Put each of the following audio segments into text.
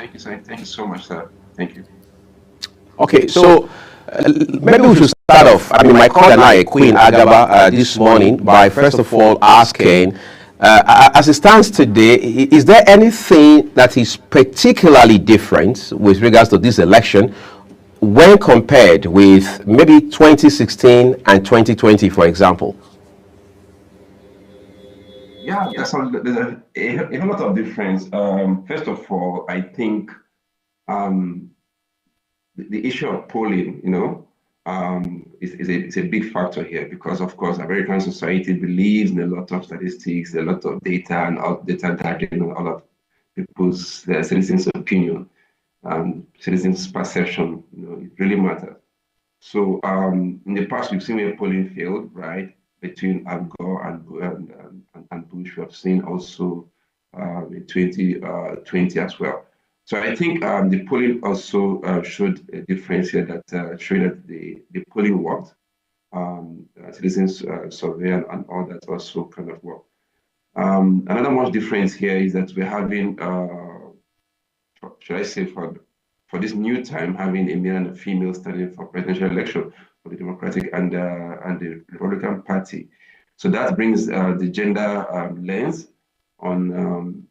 Thank you, sir. Thank you so much, sir. Thank you. Okay, so maybe we should start off. I mean, my caller now, Queen Agaba, this morning by first of all asking, as it stands today, is there anything that is particularly different with regards to this election when compared with maybe 2016 and 2020, for example? Yeah, there's a whole lot of difference. First of all, I think um, the issue of polling, is a big factor here because, of course, American society believes in a lot of statistics, a lot of data and all data gathering, and all of people's citizens' opinion, citizens' perception. It really matters. So in the past, we've seen a polling failed, right, between Al Gore and Bush. We have seen also in 2020 as well. So I think the polling also showed a difference here that showed that the polling worked. Citizens survey and all that also kind of work. Another much difference here is that we're having, should I say, for this new time, having a male and a female standing for presidential election for the Democratic and the Republican Party. So that brings the gender lens on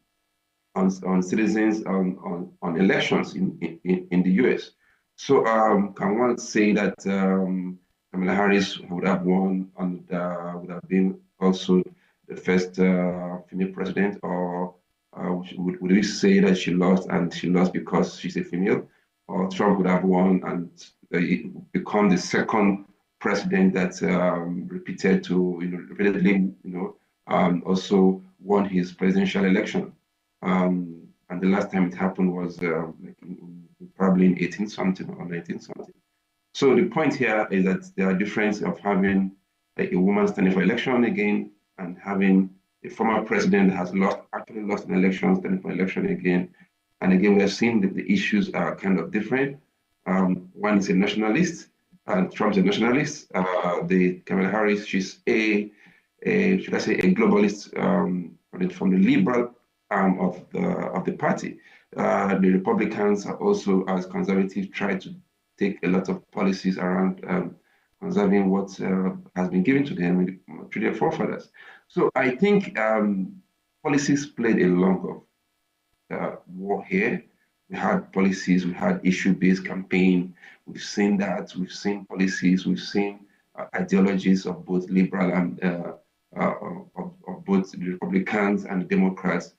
citizens on elections in the US. So can one say that Kamala Harris would have won and would have been also the first female president, or would we say that she lost and she lost because she's a female, or Trump would have won and become the second president that repeatedly, also won his presidential election. And the last time it happened was probably in 18 something or 19 something. So the point here is that there are differences of having a woman standing for election again and having a former president that has actually lost an election, standing for election again. And again, we have seen that the issues are kind of different. One is a nationalist, and Trump's a nationalist. The Kamala Harris, she's should I say, a globalist from the liberal arm of the party. The Republicans are also, as conservatives, try to take a lot of policies around conserving what has been given to them through their forefathers. So I think policies played a long war here. We had policies, we had issue-based campaign. We've seen that. We've seen policies. We've seen ideologies of both liberal and of both the Republicans and the Democrats.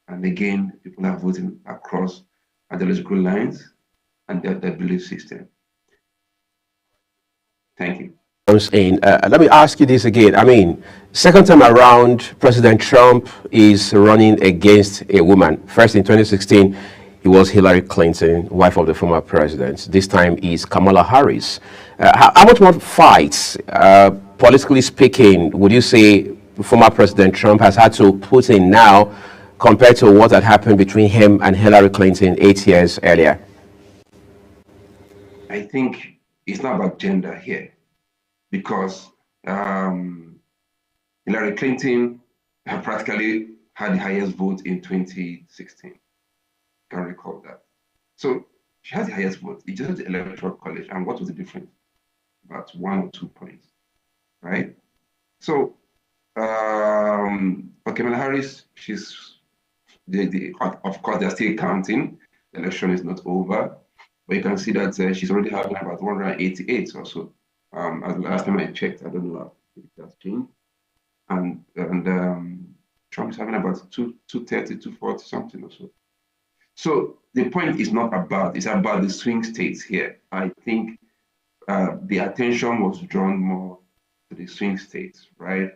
And again, people are voting across ideological lines and their belief system. Thank you. Let me ask you this again. I mean, second time around, President Trump is running against a woman. First in 2016, it was Hillary Clinton, wife of the former president. This time is Kamala Harris. How much more fights, politically speaking, would you say former President Trump has had to put in now compared to what had happened between him and Hillary Clinton 8 years earlier? I think it's not about gender here, because Hillary Clinton practically had the highest vote in 2016. Can recall that. So she has the highest vote. It just the electoral college. And what was the difference? About 1 or 2 points, right? So for Kamala Harris, she's of course they're still counting. The election is not over, but you can see that she's already having about 188 or so. As the last time I checked, I don't know if it has changed. And Trump is having about 230, 240 something or so. So the point is not about, it's about the swing states here. I think the attention was drawn more to the swing states, right?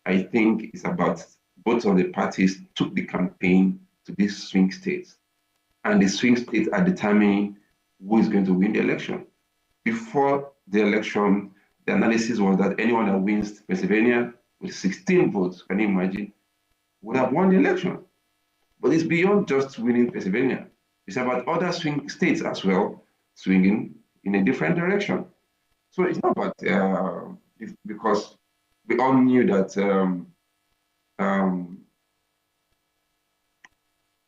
I think it's about both of the parties took the campaign to these swing states. And the swing states are determining who is going to win the election. Before the election, the analysis was that anyone that wins Pennsylvania with 16 votes, can you imagine, would have won the election. But it's beyond just winning Pennsylvania. It's about other swing states as well, swinging in a different direction. So it's not about, because we all knew that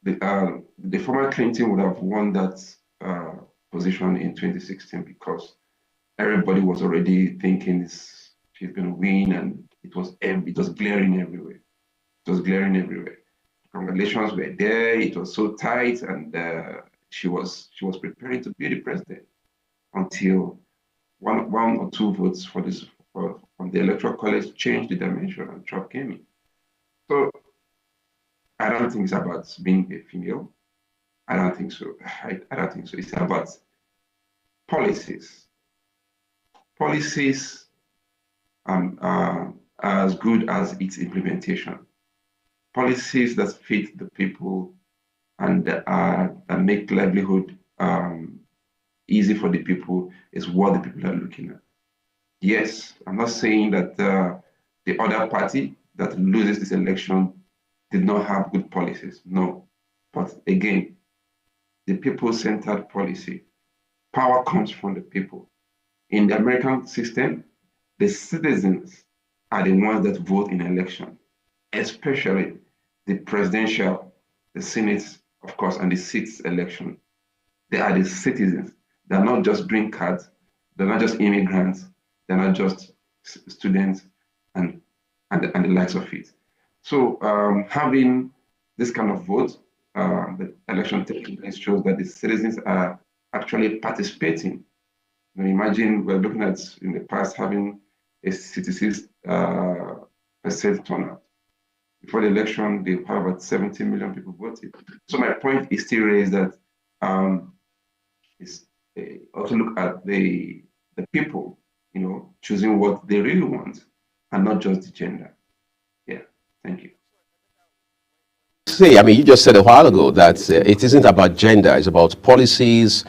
the former Clinton would have won that position in 2016 because everybody was already thinking she's going to win, and it was glaring everywhere. It was glaring everywhere. Congratulations were there. It was so tight, and she was preparing to be the president until one or two votes from the electoral college changed the dimension, and Trump came in. So I don't think it's about being a female. I don't think so. I don't think so. It's about policies. Policies are as good as its implementation. Policies that fit the people and that make livelihood easy for the people is what the people are looking at. Yes, I'm not saying that the other party that loses this election did not have good policies. No. But again, the people-centered policy, power comes from the people. In the American system, the citizens are the ones that vote in election, especially the presidential, the Senate, of course, and the seats election. They are the citizens. They're not just green cards. They're not just immigrants. They're not just students and the likes of it. So having this kind of vote, the election taking place shows that the citizens are actually participating. Imagine we're looking at in the past having a 66% turnout. Before the election, they have about 70 million people voted. So my point is still raised that also look at the people, choosing what they really want and not just the gender. Yeah, thank you. Say, I mean, you just said a while ago that it isn't about gender, it's about policies,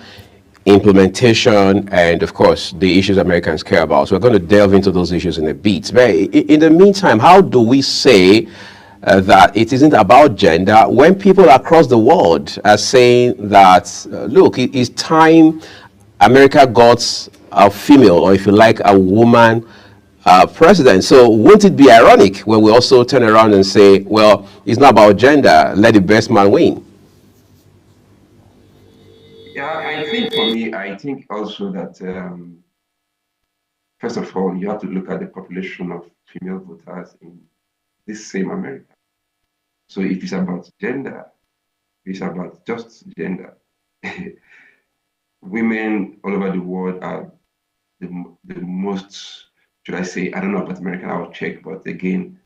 implementation, and of course, the issues Americans care about. So we're going to delve into those issues in a bit. But in the meantime, how do we say that it isn't about gender when people across the world are saying that, look, it's time America got a female, or if you like, a woman president. So won't it be ironic when we also turn around and say, well, it's not about gender, let the best man win? Yeah, I think for me, I think also that first of all, you have to look at the population of female voters in this same America. So if it's about gender, it's about just gender. Women all over the world are the most, should I say, I don't know about American, I'll check, but again,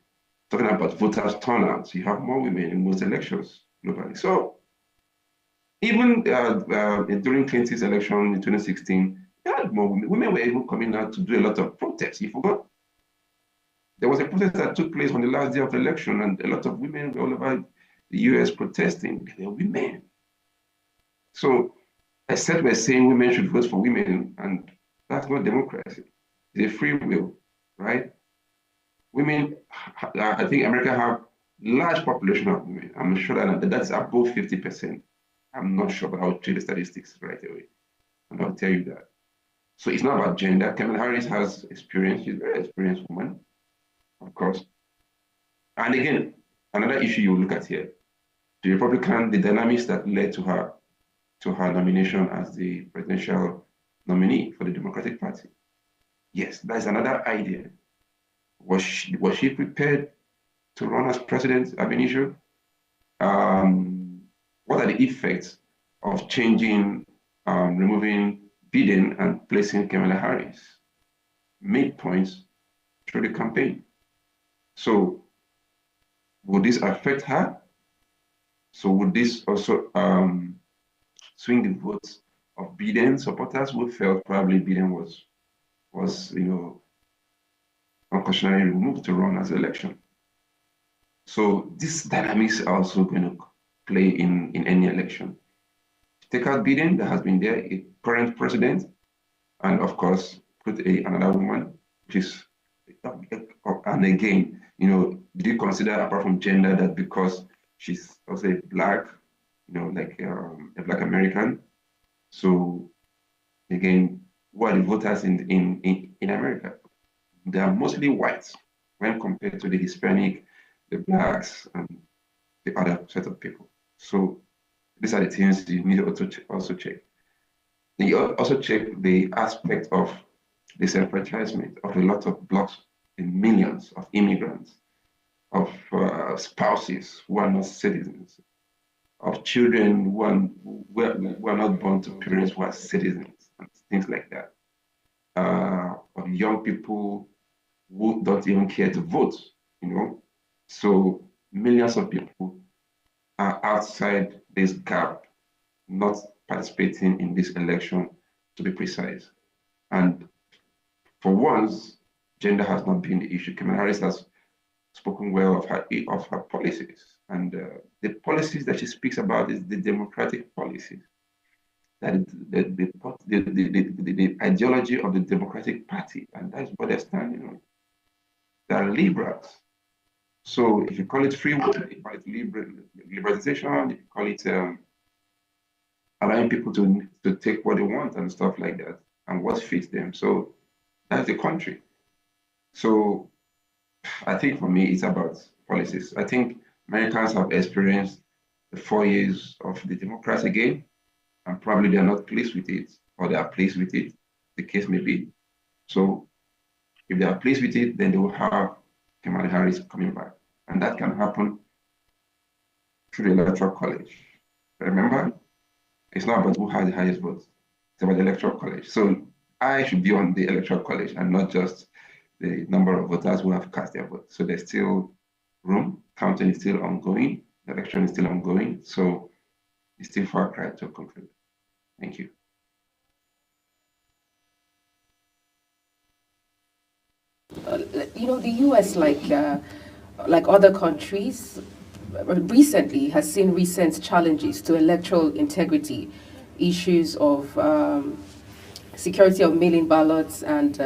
talking about voters turnout, you have more women in most elections globally. So even during Clinton's election in 2016, you had more women. Women were even coming out to do a lot of protests. You forgot? There was a protest that took place on the last day of the election, and a lot of women were all over the US protesting. They were women. So I said we're saying women should vote for women, and that's not democracy. It's a free will, right? Women, I think America have large population of women. I'm sure that that's above 50%. I'm not sure, but I'll check the statistics right away, and I'll tell you that. So it's not about gender. Kamala Harris has experience. She's a very experienced woman, of course. And again, another issue you look at here, the Republican, the dynamics that led to her nomination as the presidential nominee for the Democratic Party. Yes, that's another idea. Was she prepared to run as president ab initio? What are the effects of changing, removing Biden and placing Kamala Harris midpoints through the campaign? So would this affect her? So would this also swing the votes of Biden supporters who felt probably Biden was unconstitutionally removed to run as election? So this dynamics are also going to play in any election. Take out Biden, that has been there, a current president, and of course put another woman, which is, and again, did you consider apart from gender that because she's also black, like a black American? So again, who are the voters in America? They are mostly white when compared to the Hispanic, the blacks, and the other set of people. So these are the things you need to also check. You also check the aspect of disenfranchisement of a lot of blocks in millions of immigrants, of spouses who are not citizens, of children who are not born to parents who are citizens, and things like that, of young people who don't even care to vote, you know. So millions of people are outside this gap, not participating in this election, to be precise. And for once, gender has not been the issue. Kamala Harris has spoken well of her policies, and the policies that she speaks about is the democratic policies. That is the ideology of the Democratic Party, and that's what they're standing on. They are liberals. So if you call it free will, if you call it liberalization, if you call it allowing people to take what they want and stuff like that, and what fits them. So that's the country. So I think for me, it's about policies. I think Americans have experienced the 4 years of the democracy again, and probably they're not pleased with it, or they are pleased with it, the case may be. So if they are pleased with it, then they will have Kamala Harris coming back. And that can happen through the Electoral College. Remember, it's not about who has the highest votes, it's about the Electoral College. So I should be on the Electoral College and not just the number of voters who have cast their vote. So there's still room, counting is still ongoing, the election is still ongoing. So it's still far cry to conclude. Thank you. The U.S., like other countries, recently has seen recent challenges to electoral integrity, issues of security of mail-in ballots and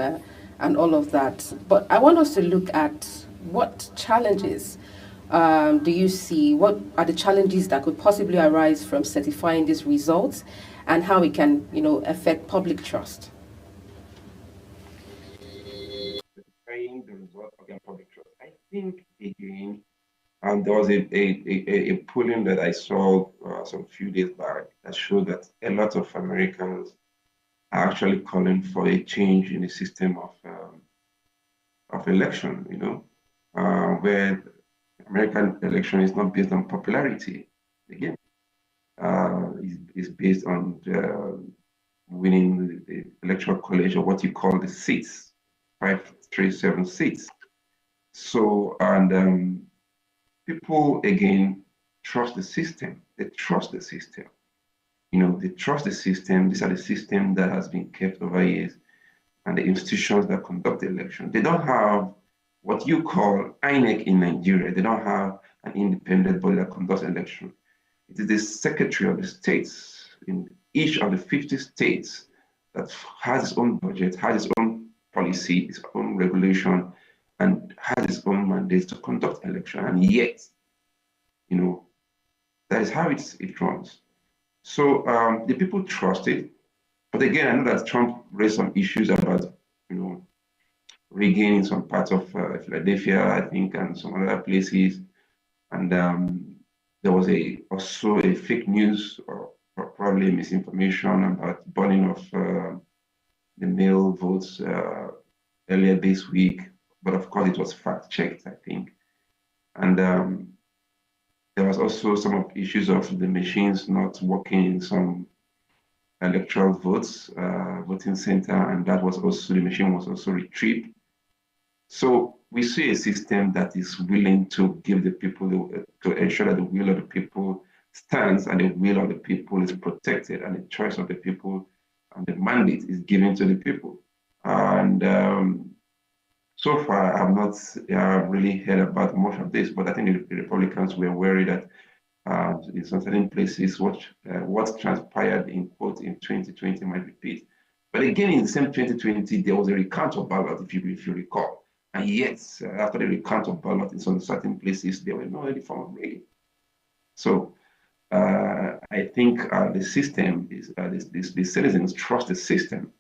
all of that. But I want us to look at what challenges do you see? What are the challenges that could possibly arise from certifying these results, and how it can, affect public trust? The result of public trust. I think again, there was a polling that I saw some few days back that showed that a lot of Americans are actually calling for a change in the system of election. Where American election is not based on popularity. Again, is based on winning the electoral college, or what you call the seats, 537 seats. So, and people again trust the system. They trust the system. They trust the system. These are the system that has been kept over years, and the institutions that conduct the election. They don't have what you call INEC in Nigeria. They don't have an independent body that conducts election. It is the Secretary of the States in each of the 50 states that has its own budget, has its own policy, its own regulation, and has its own mandate to conduct election. And yet, that is how it runs. So the people trust it. But again, I know that Trump raised some issues about, rigging in some parts of Philadelphia, I think, and some other places. And there was also a fake news, or probably misinformation about burning of the mail votes earlier this week. But of course, it was fact-checked, I think. And there was also some issues of the machines not working in some electoral voting center, and that was also, the machine was also retrieved. So we see a system that is willing to give the people, to ensure that the will of the people stands, and the will of the people is protected, and the choice of the people and the mandate is given to the people. And so far, I have not really heard about much of this, but I think the Republicans were worried that in some certain places, what transpired in 2020 might repeat. But again, in the same 2020, there was a recount of ballot, if you recall. And yet, after the recount of ballot in some certain places, there were no any form of rigging. So I think the system is the citizens trust the system,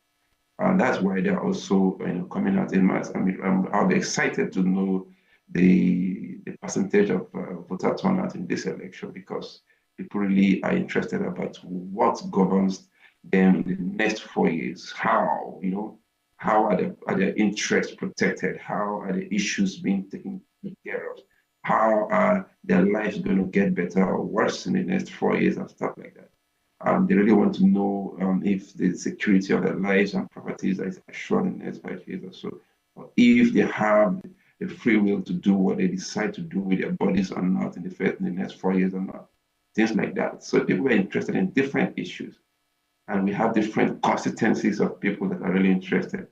and that's why they're also coming out in mass. I mean, I'll be excited to know the percentage of voter turnout in this election, because people really are interested about what governs them in the next 4 years. How, how are their interests protected? How are the issues being taken care of? How are their lives going to get better or worse in the next 4 years and stuff like that? They really want to know if the security of their lives and properties is assured in the next 5 years or so, or if they have the free will to do what they decide to do with their bodies or not in the next 4 years or not, things like that. So people are interested in different issues, and we have different constituencies of people that are really interested.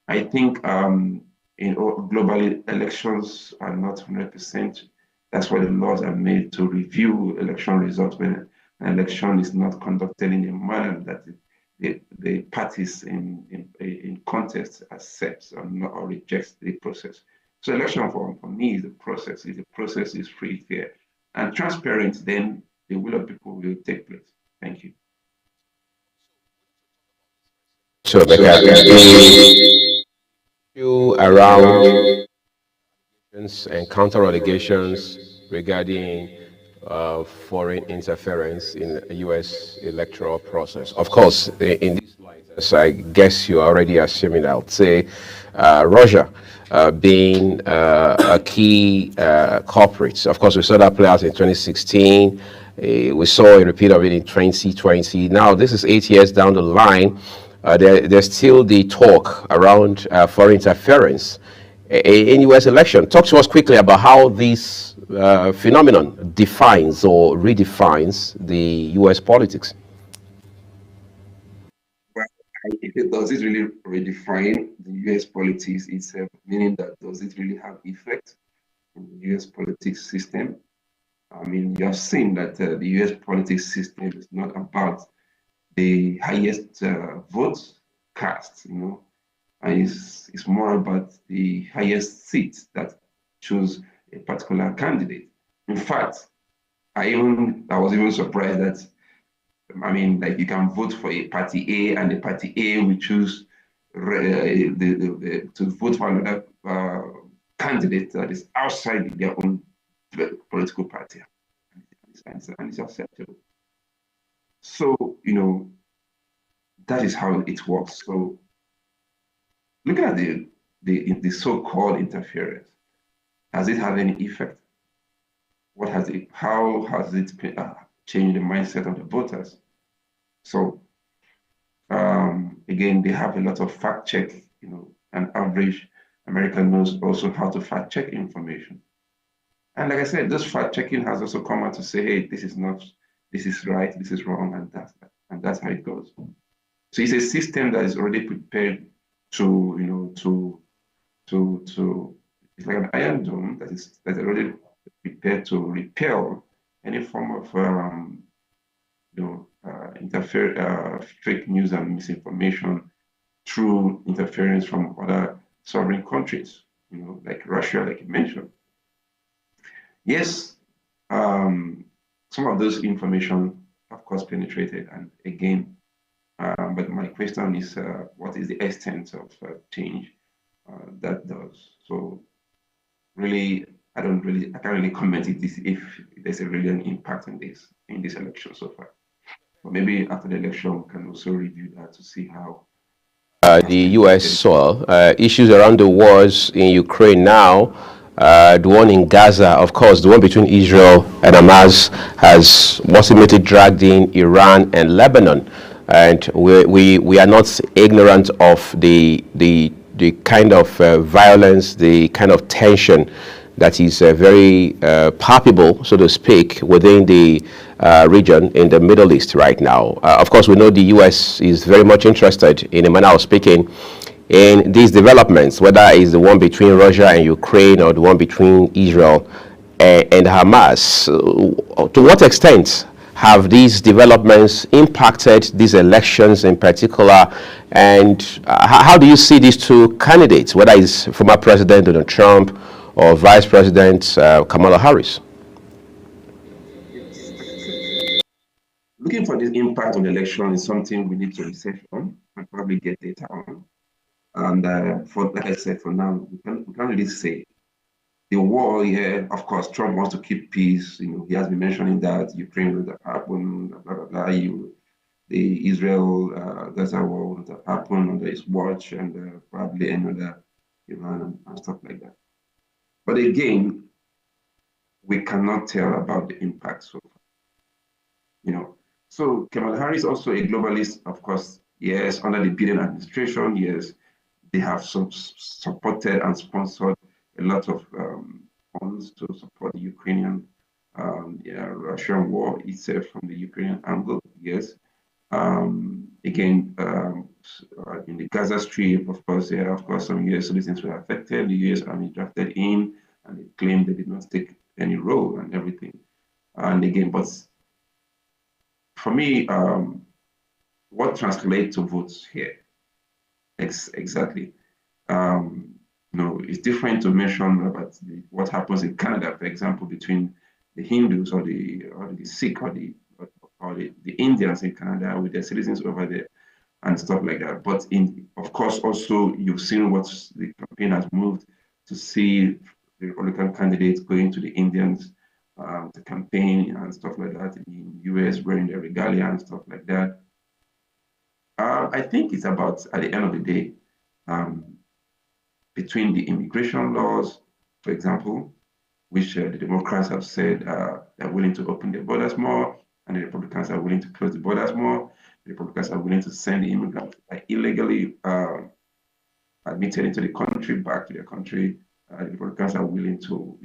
I think globally elections are not 100%. That's why the laws are made to review election results when an election is not conducted in a manner that the parties in contest accepts or rejects the process. So election for me is a process. If the process is free, fair, and transparent, then the will of people will take place. Thank you. So, Becca, the issue around and counter allegations regarding foreign interference in the U.S. electoral process. Of course, in this light, as I guess you're already assuming, I would say Russia being a key culprit. Of course, we saw that play out in 2016. We saw a repeat of it in 2020. Now, this is 8 years down the line. There's still the talk around foreign interference in U.S. election. Talk to us quickly about how this phenomenon defines or redefines the U.S. politics. Well, does it really redefine the U.S. politics itself? Meaning that does it really have effect on the U.S. politics system? I mean, you have seen that the U.S. politics system is not about the highest votes cast, and it's more about the highest seats that choose a particular candidate. In fact, I was even surprised that like you can vote for a party A, and the party A will choose to vote for another candidate that is outside their own political party, and it's acceptable. So that is how it works. So looking at the so-called interference, has it had any effect? How has it changed the mindset of the voters? So again, they have a lot of fact check. An average American knows also how to fact check information. And like I said, this fact checking has also come out to say, hey, this is right, this is wrong, and that's how it goes. So it's a system that is already prepared to it's like an iron dome that's already prepared to repel any form of fake news and misinformation through interference from other sovereign countries, like Russia, like you mentioned. Yes, some of those information, of course, penetrated, and again, but my question is, what is the extent of change that does? So, really, I can't really comment if there's a real impact in this election so far. But maybe after the election, we can also review that to see how the U.S. soil issues around the wars in Ukraine now. The one in Gaza, of course, the one between Israel and Hamas has ultimately dragged in Iran and Lebanon. And we are not ignorant of the kind of violence, the kind of tension that is very palpable, so to speak, within the region in the Middle East right now. Of course, we know the U.S. is very much interested, in a manner of speaking, in these developments, whether it's the one between Russia and Ukraine or the one between Israel and Hamas. To what extent have these developments impacted these elections in particular? And how do you see these two candidates, whether it's former President Donald Trump or Vice President Kamala Harris? Looking for this impact on the election is something we need to research on and probably get data on. And like I said, for now, we can't really say. the war here, of course, Trump wants to keep peace. He has been mentioning that Ukraine will not happen, blah, blah, blah. The Israel-Gaza war will not happen under his watch, and probably another Iran and stuff like that. But again, we cannot tell about the impact so far. So Kamala Harris also a globalist, of course. Yes, under the Biden administration, yes, they have supported and sponsored a lot of funds to support the Ukrainian, Russian war itself from the Ukrainian angle. Yes. Again, in the Gaza Strip, of course, some U.S. citizens were affected. The U.S. Army drafted in, and they claimed they did not take any role and everything. And again, but for me, what translates to votes here? Exactly. It's different to mention about what happens in Canada, for example, between the Hindus or the Sikh or the Indians in Canada with their citizens over there and stuff like that. But of course, also you've seen what the campaign has moved to see the Republican candidates going to the Indians to campaign and stuff like that in the US, wearing their regalia and stuff like that. I think it's about, at the end of the day, between the immigration laws, for example, which the Democrats have said they're willing to open their borders more, and the Republicans are willing to close the borders more. The Republicans are willing to send the immigrants illegally admitted into the country back to their country. The Republicans are willing to,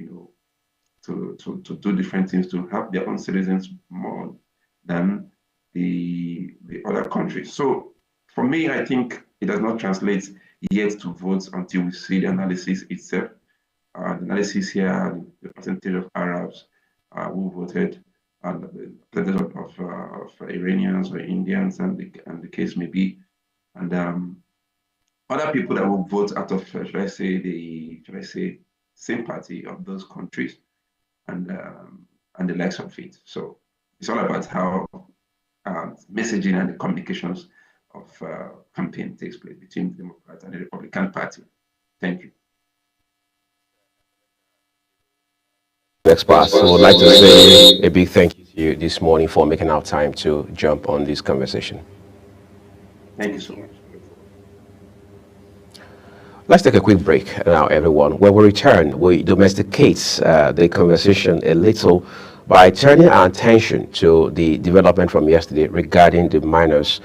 to do different things to help their own citizens more than the other countries. So for me, I think it does not translate yet to votes until we see the analysis itself. The analysis here, the percentage of Arabs who voted, and the percentage of Iranians or Indians, and the case may be, and other people that will vote out of, should I say, sympathy of those countries, and the likes of it. So it's all about how messaging and the communications of campaign takes place between the Democrats and the Republican Party. Thank you. Experts, I would like to say a big thank you to you this morning for making our time to jump on this conversation. Thank you so much. Let's take a quick break now, everyone. When we return, we domesticate the conversation a little by turning our attention to the development from yesterday regarding the minors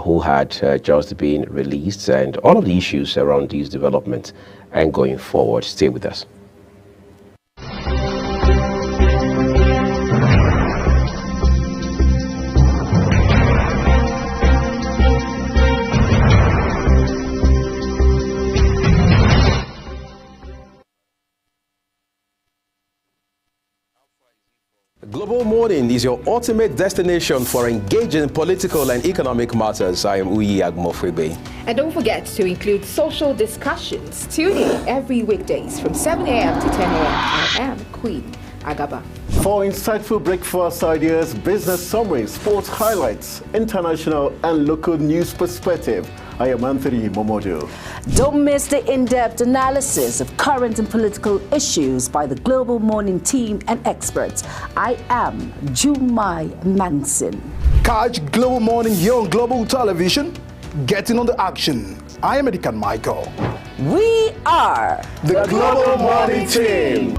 who had just been released and all of the issues around these developments and going forward. Stay with us. Global Morning is your ultimate destination for engaging political and economic matters. I am Uyi Agmofwebe. And don't forget to include social discussions. Tune in every weekdays from 7 a.m. to 10 a.m. I am Queen Agaba. For insightful breakfast ideas, business summaries, sports highlights, international and local news perspective, I am Anthony Momodu. Don't miss the in-depth analysis of current and political issues by the Global Morning team and experts. I am Jumai Manson. Catch Global Morning here on Global Television. Getting on the action. I am Edikan Michael. We are the Global Morning team.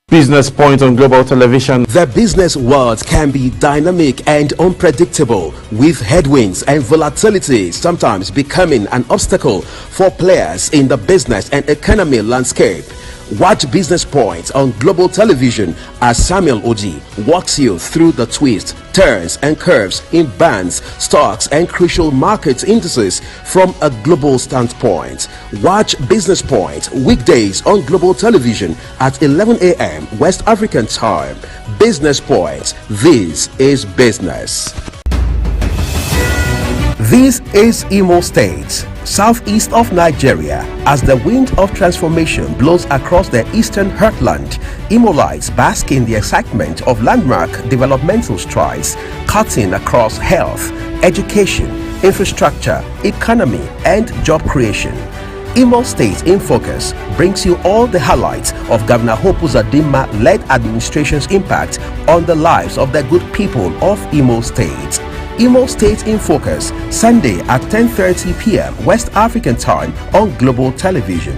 Business Point on Global Television. The business world can be dynamic and unpredictable, with headwinds and volatility sometimes becoming an obstacle for players in the business and economy landscape. Watch Business Point on Global Television as Samuel Oji walks you through the twists, turns and curves in bands, stocks and crucial market indices from a global standpoint. Watch Business Point weekdays on Global Television at 11 a.m. West African time. Business Point. This is business. This is Imo State, southeast of Nigeria. As the wind of transformation blows across the eastern heartland, Imolites bask in the excitement of landmark developmental strides cutting across health, education, infrastructure, economy, and job creation. Imo State in Focus brings you all the highlights of Governor Hope Uzodinma-led administration's impact on the lives of the good people of Imo State. Imo State in Focus, Sunday at 10:30 p.m. West African time on Global Television.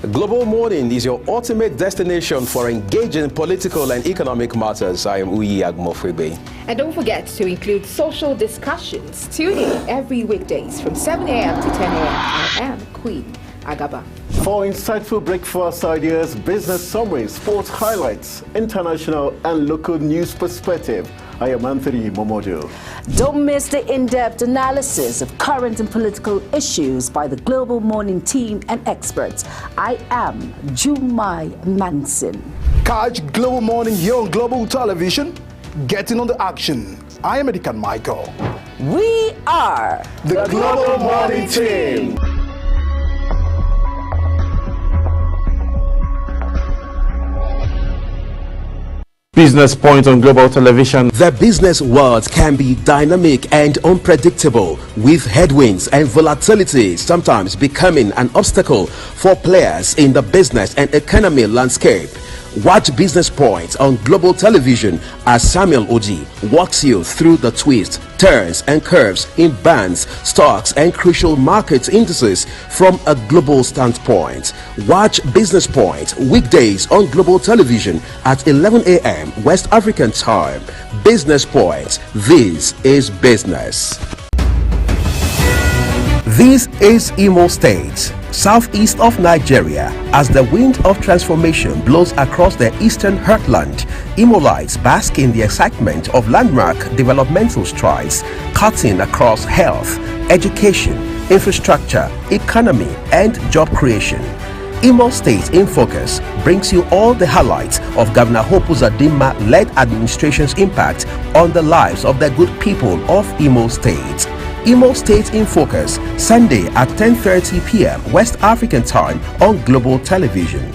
Global Morning is your ultimate destination for engaging political and economic matters. I am Uyi Agmofwebe. And don't forget to include social discussions. Tune in every weekdays from 7 a.m. to 10 a.m. I am Queen Agaba. For insightful breakfast ideas, business summaries, sports highlights, international and local news perspective, I am Anthony Momodu. Don't miss the in-depth analysis of current and political issues by the Global Morning team and experts. I am Jumai Manson. Catch Global Morning here on Global Television. Getting on the action. I am Edikan Michael. We are The Global Morning Team. Business Point on Global Television. The business world can be dynamic and unpredictable, with headwinds and volatility sometimes becoming an obstacle for players in the business and economy landscape. Watch Business Point on Global Television as Samuel Oji walks you through the twists, turns and curves in bonds, stocks and crucial market indices from a global standpoint. Watch Business Point weekdays on Global Television at 11 a.m. West African time. Business Point. This is business. This is Imo State, southeast of Nigeria. As the wind of transformation blows across the eastern heartland, Imolites bask in the excitement of landmark developmental strides, cutting across health, education, infrastructure, economy, and job creation. Imo State in Focus brings you all the highlights of Governor Hope Uzodinma-led administration's impact on the lives of the good people of Imo State. Imo State in Focus, Sunday at 10:30 p.m. West African time on Global Television.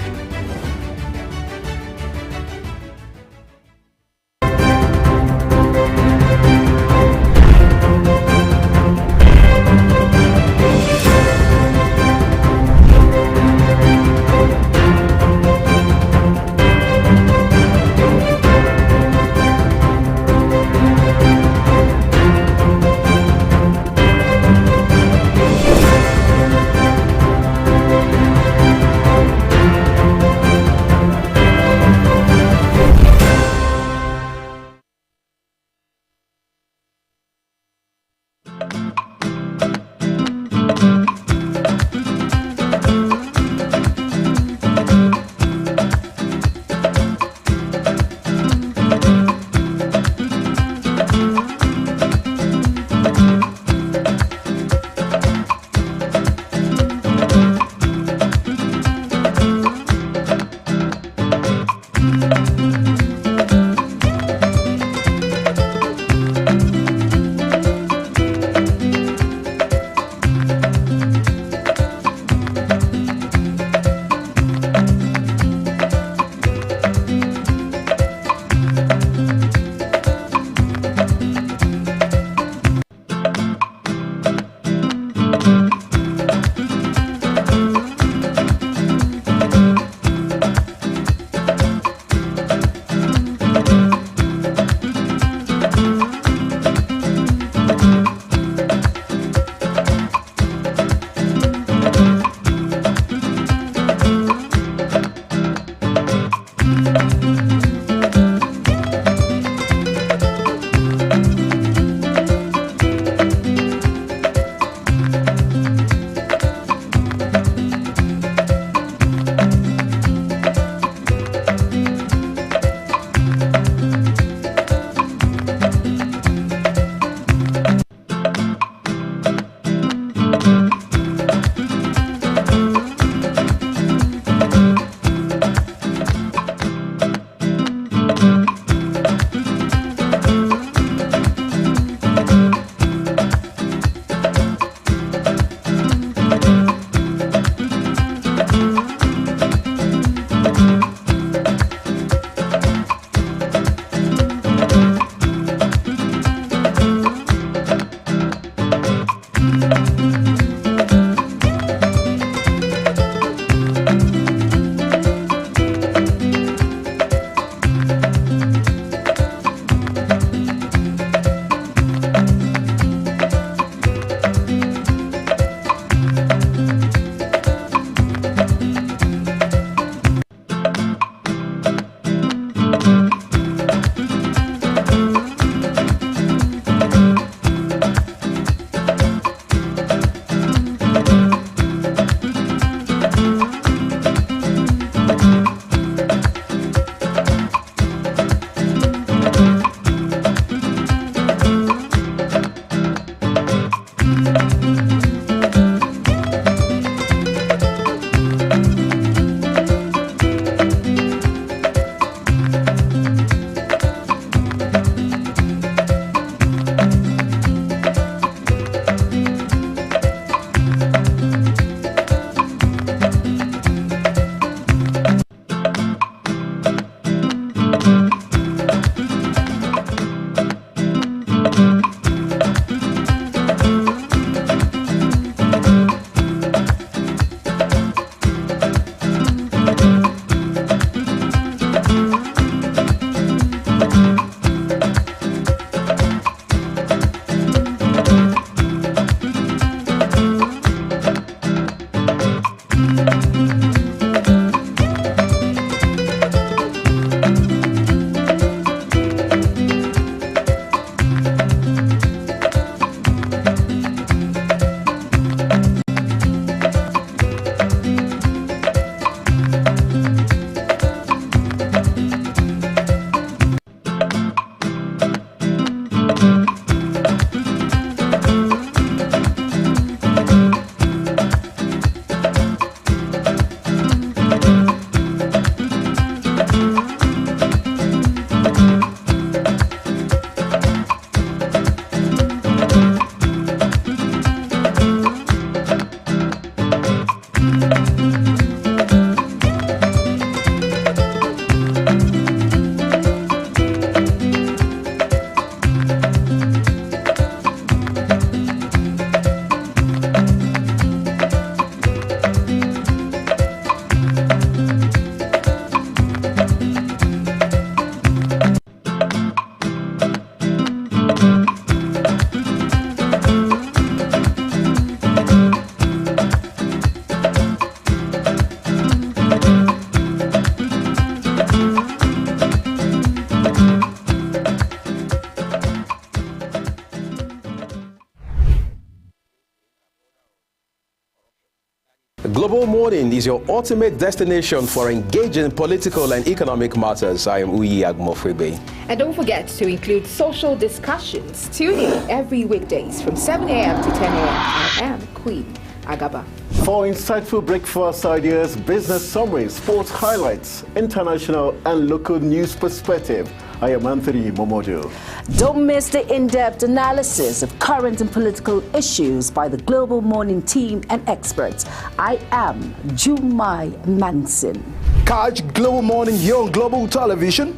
Global Morning is your ultimate destination for engaging political and economic matters. I am Uyi Agmofwebe. And don't forget to include social discussions. Tune in every weekdays from 7 a.m. to 10 a.m. I am Queen Agaba. For insightful breakfast ideas, business summaries, sports highlights, international and local news perspective, I am Anthony Momodu. Don't miss the in-depth analysis of current and political issues by the Global Morning team and experts. I am Jumai Manson. Catch Global Morning here on Global Television.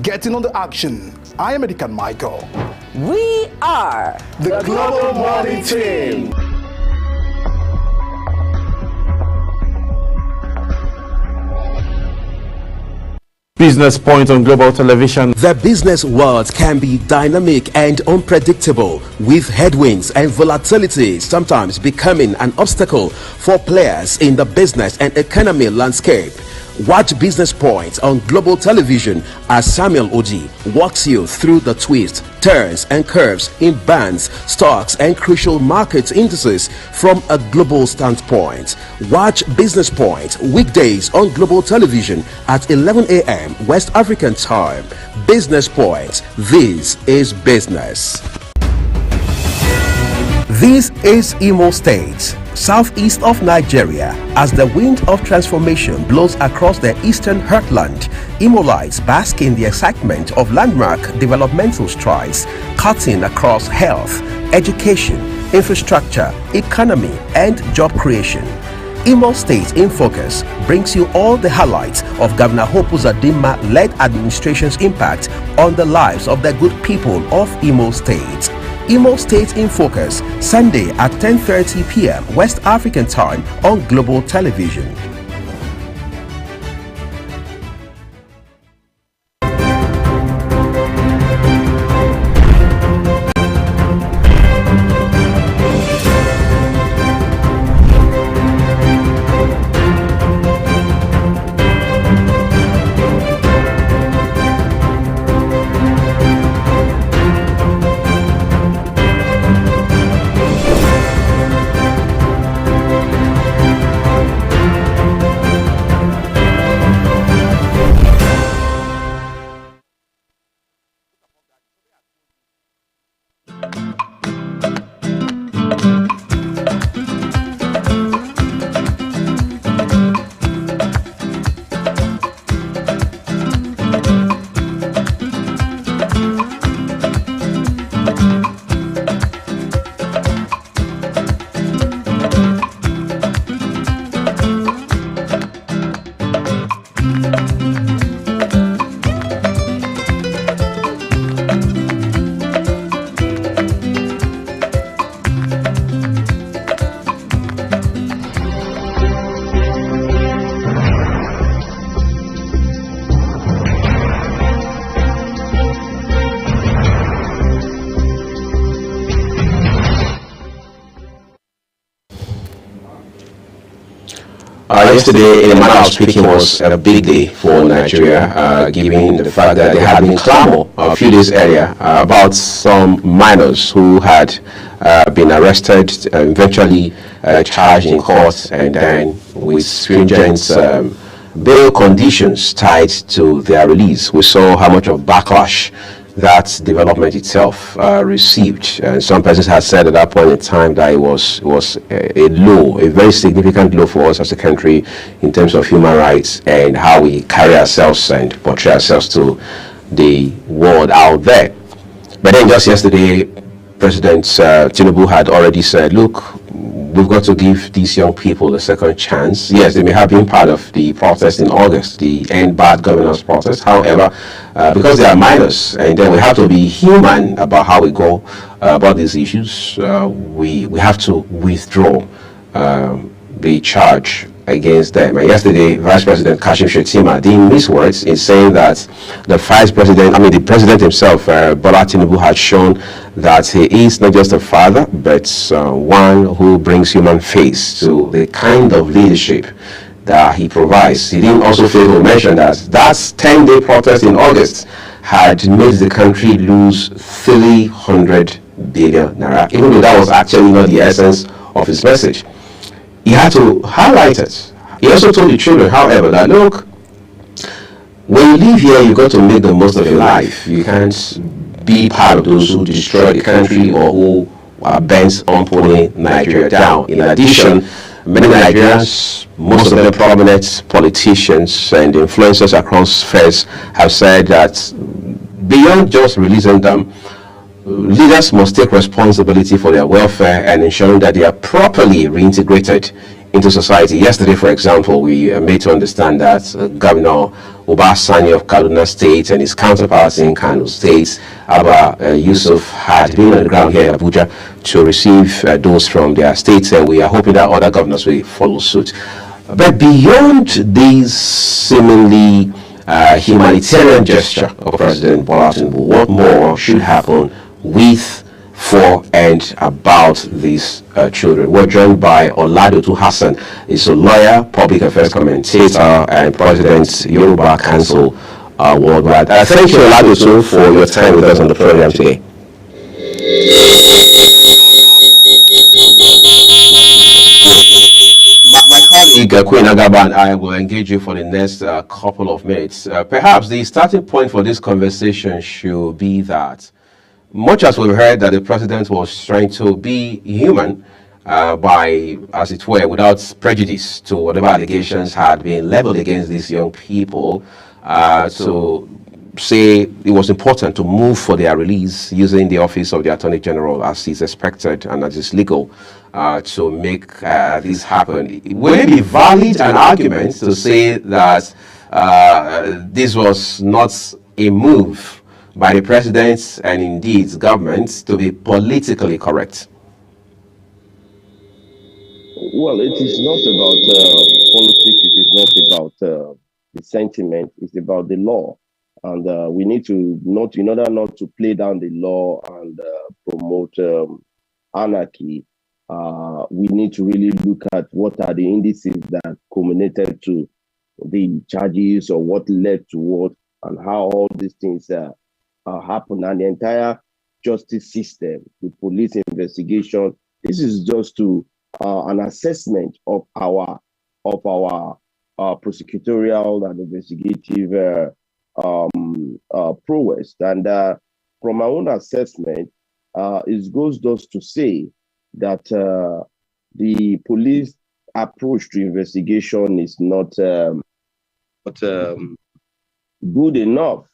Get in on the action. I am Edikan Michael. We are The Global Morning Team. Business Point on Global Television. The business world can be dynamic and unpredictable, with headwinds and volatility sometimes becoming an obstacle for players in the business and economy landscape. Watch Business Point on Global Television as Samuel Oji walks you through the twists, turns and curves in bands, stocks and crucial market indices from a global standpoint. Watch Business Point weekdays on Global Television at 11 a.m. West African time. Business Point. This is business. This is Imo State, southeast of Nigeria. As the wind of transformation blows across the eastern heartland, Imolites bask in the excitement of landmark developmental strides cutting across health, education, infrastructure, economy, and job creation. Imo State in Focus brings you all the highlights of Governor Hope Uzodinma-led administration's impact on the lives of the good people of Imo State. Imo State in Focus, Sunday at 10:30 p.m. West African time on Global Television. Yesterday, in a manner of speaking, was a big day for Nigeria, given the fact that there had been clamor a few days earlier about some minors who had been arrested, eventually charged in court, and then with stringent bail conditions tied to their release. We saw how much of backlash that development itself received. Some persons had said at that point in time that it was a low, a very significant low for us as a country in terms of human rights and how we carry ourselves and portray ourselves to the world out there. But then just yesterday, President Tinubu had already said, look, we've got to give these young people a second chance. Yes, they may have been part of the protest in August, the End Bad Governance protest. However, because they are minors, and then we have to be human about how we go about these issues, we have to withdraw the charge against them. And yesterday, Vice President Kashim Shettima didn't miss words in saying that the president himself, Bola Tinubu, had shown that he is not just a father, but one who brings human face to the kind of leadership that he provides. He didn't also fail to mention that 10-day protest in August had made the country lose 300 billion naira, even though that was actually not the essence of his message. he had to highlight it. He also told the children, however, that look, when you live here, you got to make the most of your life. You can't be part of those who destroy the country or who are bent on pulling Nigeria down. In addition, many Nigerians, most of them prominent politicians and influencers across spheres, have said that beyond just releasing them, leaders must take responsibility for their welfare and ensuring that they are properly reintegrated into society. Yesterday, for example, we made to understand that Governor Obasanjo of Kaduna State and his counterparts in Kano State, Abba Yusuf, had been on the ground here in Abuja to receive those from their states, and we are hoping that other governors will follow suit. But beyond this seemingly humanitarian gesture of President Bola Tinubu, what more should happen with, for, and about these children? We're joined by Oladotu Hassan. He's a lawyer, public affairs commentator, and president Yoruba Council worldwide. Thank you, Oladotu, for your time with us on the program today. My colleague Queen Agaba and I will engage you for the next couple of minutes. Perhaps the starting point for this conversation should be that, much as we've heard that the president was trying to be human by, as it were, without prejudice to whatever allegations had been leveled against these young people, to say it was important to move for their release using the office of the Attorney General as is expected and as is legal to make this happen. Would it be valid an argument to say that this was not a move by the president and indeed government to be politically correct? Well, it is not about politics. It is not about the sentiment. It's about the law. And we need to not, in order not to play down the law and promote anarchy, we need to really look at what are the indices that culminated to the charges or what led to what and how all these things happen. And the entire justice system, the police investigation, this is just to an assessment of our prosecutorial and investigative prowess. And from my own assessment, it goes just to say that the police approach to investigation is not good enough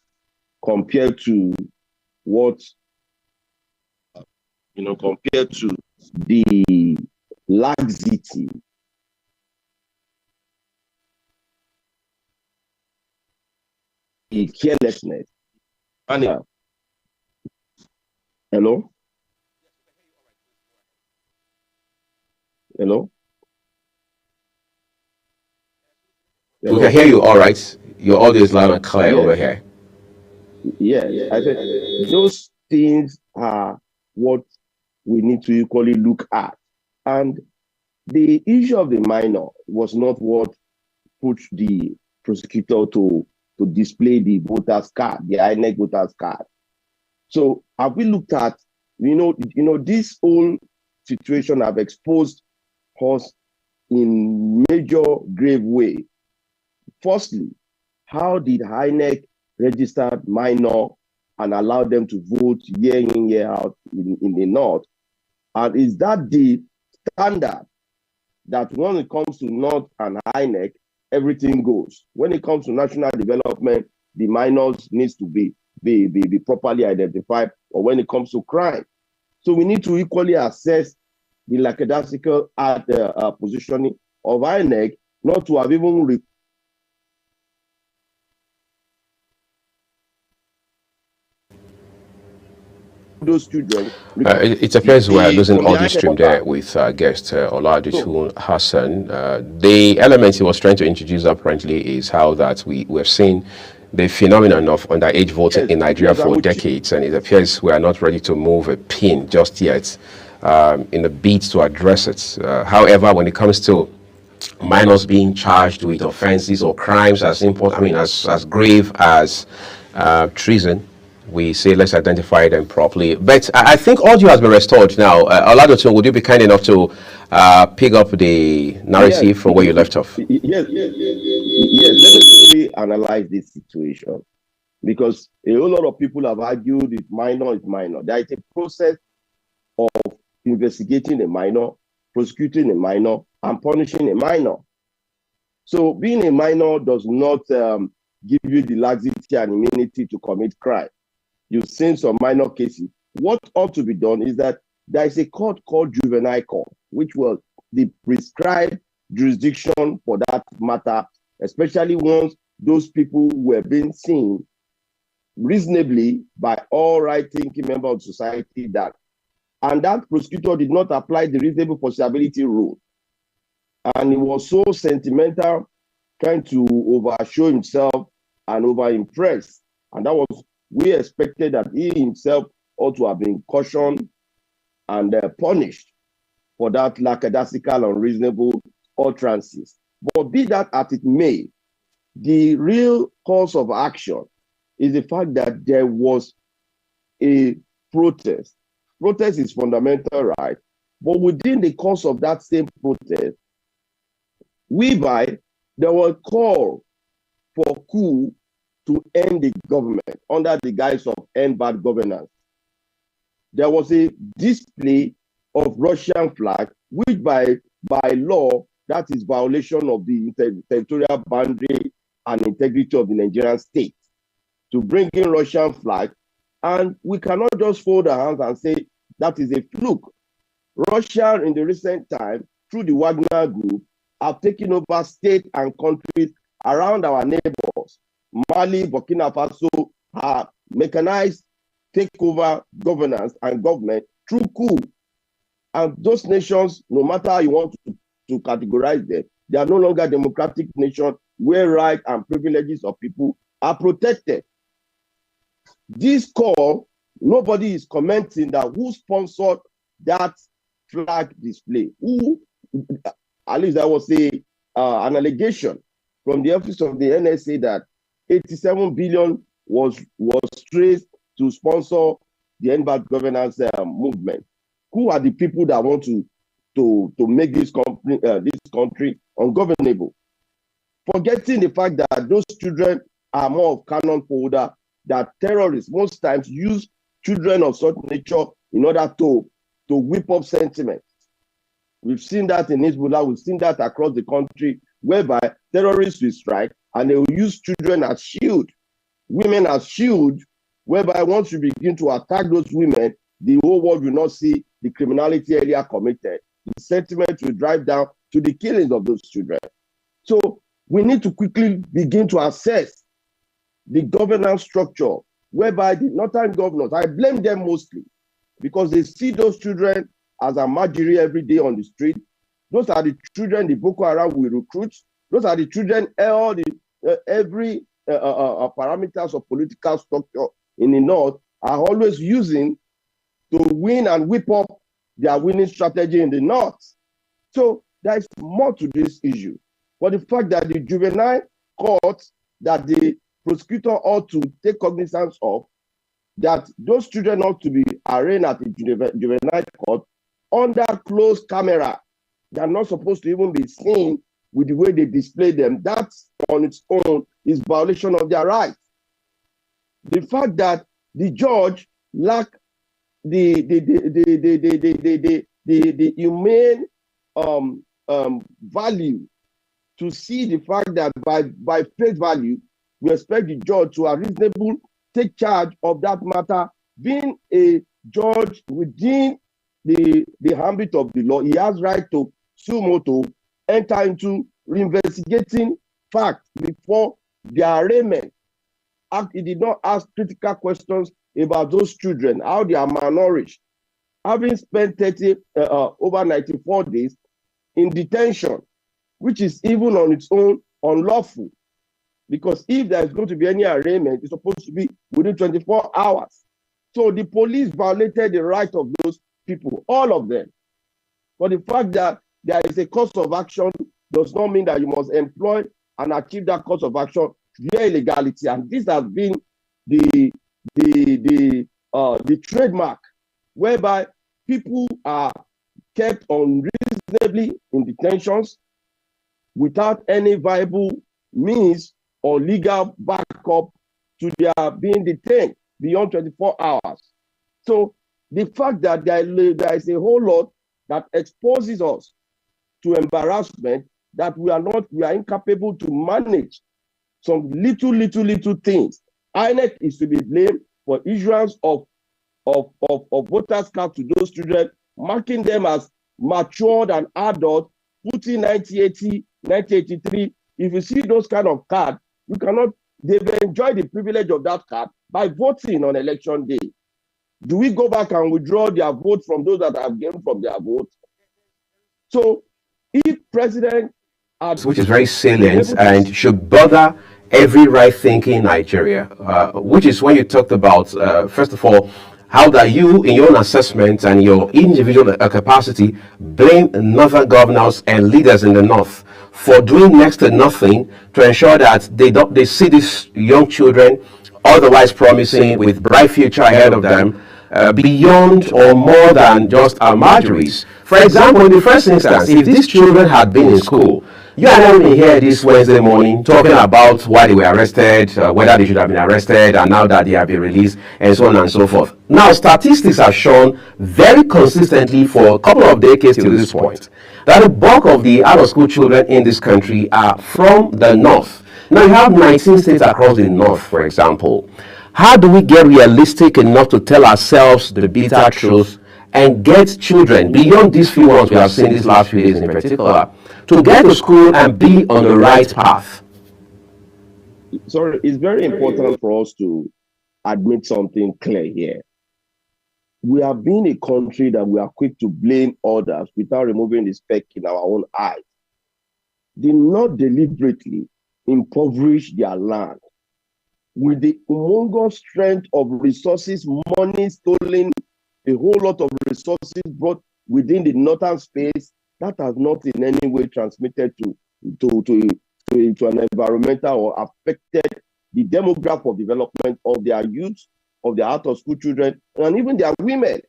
compared to what, compared to the laxity carelessness. And hello? Hello? We can hear you all right. Your audio is loud and clear over here. Yeah, I said those things are what we need to equally look at. And the issue of the minor was not what put the prosecutor to display the voter's card, the INEC voter's card. So have we looked at, this whole situation have exposed us in major grave way. Firstly, how did INEC register minor and allow them to vote year in, year out in the North? And is that the standard that when it comes to North and INEC, everything goes? When it comes to national development, the minors needs to be properly identified, or when it comes to crime. So we need to equally assess the lackadaisical positioning of INEC, not to have even those children. It appears we're losing audio stream there with our guest Oladotu Hassan. The element he was trying to introduce apparently is how that we've seen the phenomenon of underage voting in Nigeria for decades, and it appears we are not ready to move a pin just yet in the bid to address it. However, when it comes to minors being charged with offenses or crimes as important, as grave as treason, we say let's identify them properly. But I think audio has been restored now. Oladotun, would you be kind enough to pick up the narrative from where you left off? Yes. Let us quickly analyze this situation, because a whole lot of people have argued it's minor, it's minor. There is a process of investigating a minor, prosecuting a minor, and punishing a minor. So being a minor does not give you the laxity and immunity to commit crime. You've seen some minor cases. What ought to be done is that there is a court called Juvenile Court, which was the prescribed jurisdiction for that matter, especially once those people were being seen reasonably by all right-thinking members of society and that prosecutor did not apply the reasonable possibility rule. And he was so sentimental, trying to overshow himself and over-impress. And that was, we expected that he himself ought to have been cautioned and punished for that lackadaisical, unreasonable utterances. But be that as it may, the real cause of action is the fact that there was a protest. Protest is fundamental right, but within the course of that same protest, there was a call for coup to end the government under the guise of end bad governance. There was a display of Russian flag, which by law, that is violation of the territorial boundary and integrity of the Nigerian state, to bring in Russian flag. And we cannot just fold our hands and say that is a fluke. Russia in the recent time, through the Wagner Group, have taken over states and countries around our neighbors. Mali, Burkina Faso have mechanized takeover governance and government through coup. And those nations, no matter how you want to categorize them, they are no longer democratic nations where rights and privileges of people are protected. This call, nobody is commenting that who sponsored that flag display. Who, at least there was an allegation from the office of the NSA that 87 billion was traced to sponsor the End Bad Governance movement. Who are the people that want to make this country ungovernable? Forgetting the fact that those children are more of cannon fodder, that terrorists most times use children of such nature in order to whip up sentiment. We've seen that in Hezbollah, we've seen that across the country, whereby terrorists will strike and they will use children as shield, women as shield, whereby once you begin to attack those women, the whole world will not see the criminality earlier committed. The sentiment will drive down to the killings of those children. So we need to quickly begin to assess the governance structure, whereby the northern governors, I blame them mostly, because they see those children as a marjorie every day on the street. Those are the children the Boko Haram will recruit. Those are the children, every parameters of political structure in the north are always using to win and whip up their winning strategy in the north. So there is more to this issue. But the fact that the juvenile court, that the prosecutor ought to take cognizance of, that those children ought to be arraigned at the juvenile court under closed camera. They are not supposed to even be seen with the way they display them. That on its own is violation of their rights. The fact that the judge lacked the humane value to see the fact that by face value, we expect the judge to a reasonable take charge of that matter. Being a judge within the ambit of the law, he has right to suo motu, enter into reinvestigating facts before the arraignment. He did not ask critical questions about those children, how they are malnourished, having spent over 94 days in detention, which is even on its own unlawful. Because if there's going to be any arraignment, it's supposed to be within 24 hours. So the police violated the right of those people, all of them. But the fact that there is a course of action does not mean that you must employ and achieve that course of action via illegality. And this has been the the trademark, whereby people are kept unreasonably in detentions without any viable means or legal backup to their being detained beyond 24 hours. So the fact that there is a whole lot that exposes us to embarrassment, that we are incapable to manage some little things. INEC is to be blamed for issuance of voters' cards to those children, marking them as matured and adult, putting 1980, 1983. If you see those kind of cards, you cannot, they've enjoyed the privilege of that card by voting on election day. Do we go back and withdraw their vote from those that have gained from their vote? So if President... Which is very salient and should bother every right-thinking Nigeria, which is when you talked about, first of all, how that you, in your own assessment and your individual capacity, blame northern governors and leaders in the north for doing next to nothing to ensure that they see these young children otherwise promising with bright future ahead of them, beyond or more than just our marginaries. For example, in the first instance, if these children had been in school, you and I been here this Wednesday morning talking about why they were arrested, whether they should have been arrested, and now that they have been released, and so on and so forth. Now, statistics have shown very consistently for a couple of decades to this point that the bulk of the out-of-school children in this country are from the north. Now, you have 19 states across the north, for example. How do we get realistic enough to tell ourselves the bitter truth and get children, beyond these few ones we have seen these last few days in particular, to get to school and be on the right path? Sorry, it's very important for us to admit something clear here. We have been a country that we are quick to blame others without removing the speck in our own eyes. They not deliberately impoverish their land with the humongous strength of resources, money stolen, a whole lot of resources brought within the northern space that has not in any way transmitted to an environmental or affected the demographic of development of their youth, of their out-of-school children, and even their women.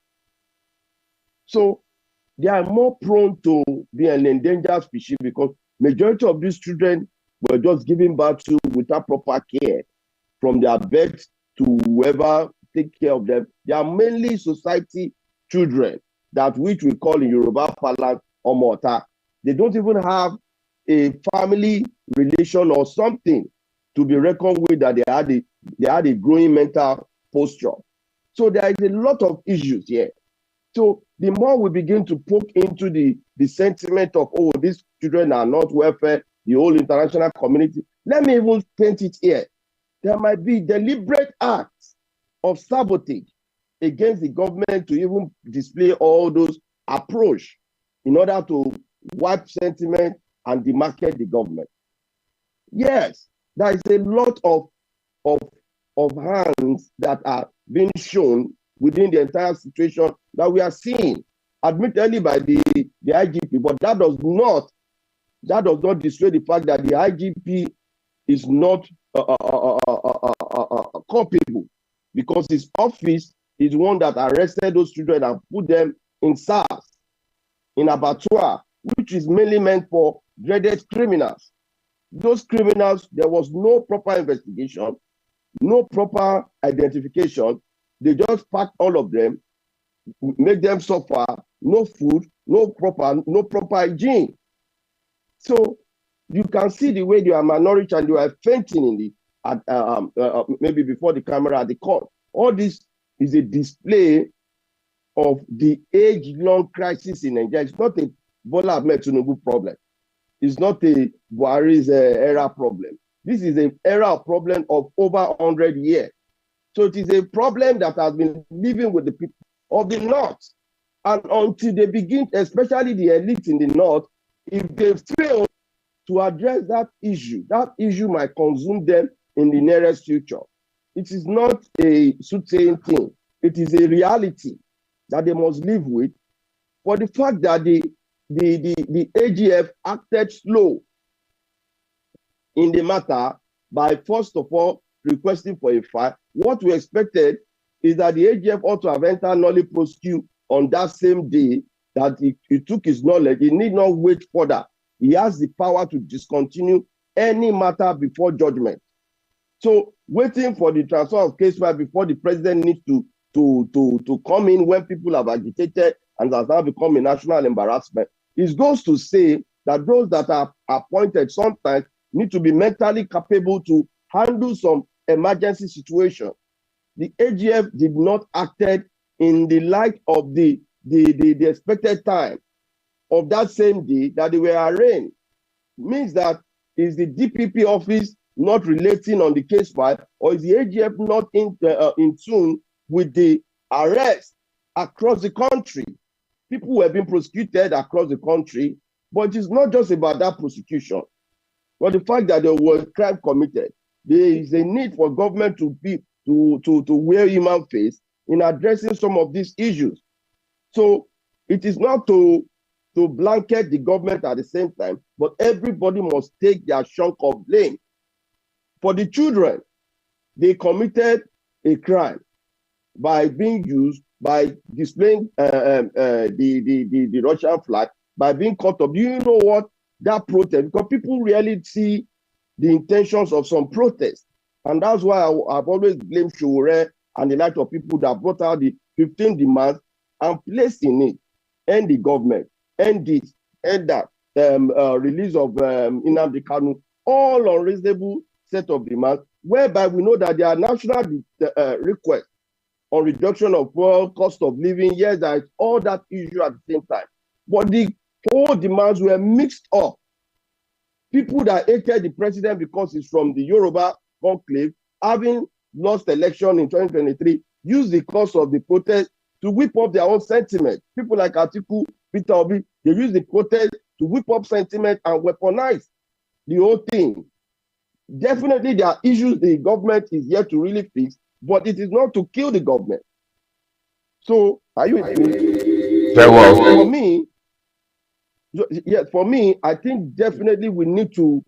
So they are more prone to be an endangered species because majority of these children were just given birth to without proper care, from their birth to whoever take care of them. They are mainly society children, that which we call in Yoruba parlance omota. They don't even have a family relation or something to be reckoned with, that they had a growing mental posture. So there is a lot of issues here. So the more we begin to poke into the sentiment of, oh, these children are not welfare, the whole international community, let me even paint it here. There might be deliberate acts of sabotage against the government to even display all those approach in order to wipe sentiment and demarcate the government. Yes, there is a lot of hands that are being shown within the entire situation that we are seeing, admittedly by the IGP, but that does not dissuade the fact that the IGP is not culpable, because his office is one that arrested those children and put them in SARS, in abattoir, which is mainly meant for dreaded criminals. Those criminals, there was no proper investigation, no proper identification. They just packed all of them, make them suffer, no food, no proper hygiene. So you can see the way they are malnourished and they are fainting in maybe before the camera at the court. All this is a display of the age-long crisis in Nigeria. It's not a Bola Ahmed Tinubu problem. It's not a Buhari's era problem. This is an era problem of over 100 years. So it is a problem that has been living with the people of the North. And until they begin, especially the elite in the North, if they fail to address that issue might consume them in the nearest future. It is not a soothsaying thing. It is a reality that they must live with, for the fact that the AGF acted slow in the matter by, first of all, requesting for a file what we expected is that the AGF ought to have entered nolli prosecute on that same day that he took his knowledge. He need not wait further. He has the power to discontinue any matter before judgment. So waiting for the transfer of case file before the president needs to come in when people have agitated and has now become a national embarrassment, it goes to say that those that are appointed sometimes need to be mentally capable to handle some emergency situation. The AGF did not act in the light of the expected time of that same day that they were arraigned. Means that is the DPP office not relating on the case file, or is the AGF not in tune with the arrests across the country? People were being prosecuted across the country, but it's not just about that prosecution. But the fact that there was crime committed, there is a need for government to wear human face in addressing some of these issues. So it is not to blanket the government at the same time, but everybody must take their chunk of blame. For the children, they committed a crime by being used, by displaying the Russian flag, by being caught up. Do you know what that protest? Because people really see the intentions of some protests. And that's why I've always blamed Sowore and the like of people that brought out the 15 demands and placed in it, and the government, and this, and that, release of Nnamdi Kanu, all unreasonable set of demands, whereby we know that there are national requests on reduction of fuel, cost of living. Yes, there is all that issue at the same time. But the all demands were mixed up. People that hated the president because he's from the Yoruba conclave, having lost election in 2023, used the cause of the protest to whip up their own sentiment. People like Atiku, Peter Obi, they use the protest to whip up sentiment and weaponize the whole thing. Definitely there are issues the government is yet to really fix, but it is not to kill the government. So, are you with me? Very well. For me, I think definitely we need to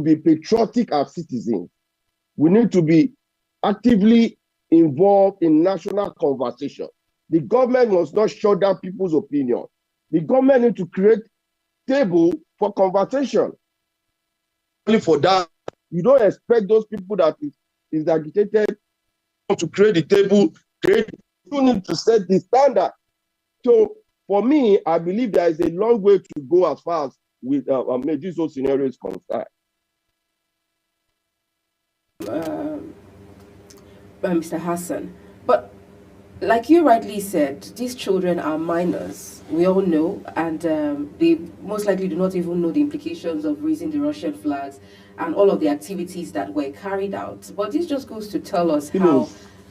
be patriotic as citizens. We need to be actively involved in national conversation. The government must not shut down people's opinion. The government needs to create table for conversation. Only for that, you don't expect those people that is agitated to create the table. You need to set the standard. So for me, I believe there is a long way to go as far as with this whole scenario is concerned. Mr. Hassan, but like you rightly said, these children are minors. We all know, and they most likely do not even know the implications of raising the Russian flags and all of the activities that were carried out. But this just goes to tell us how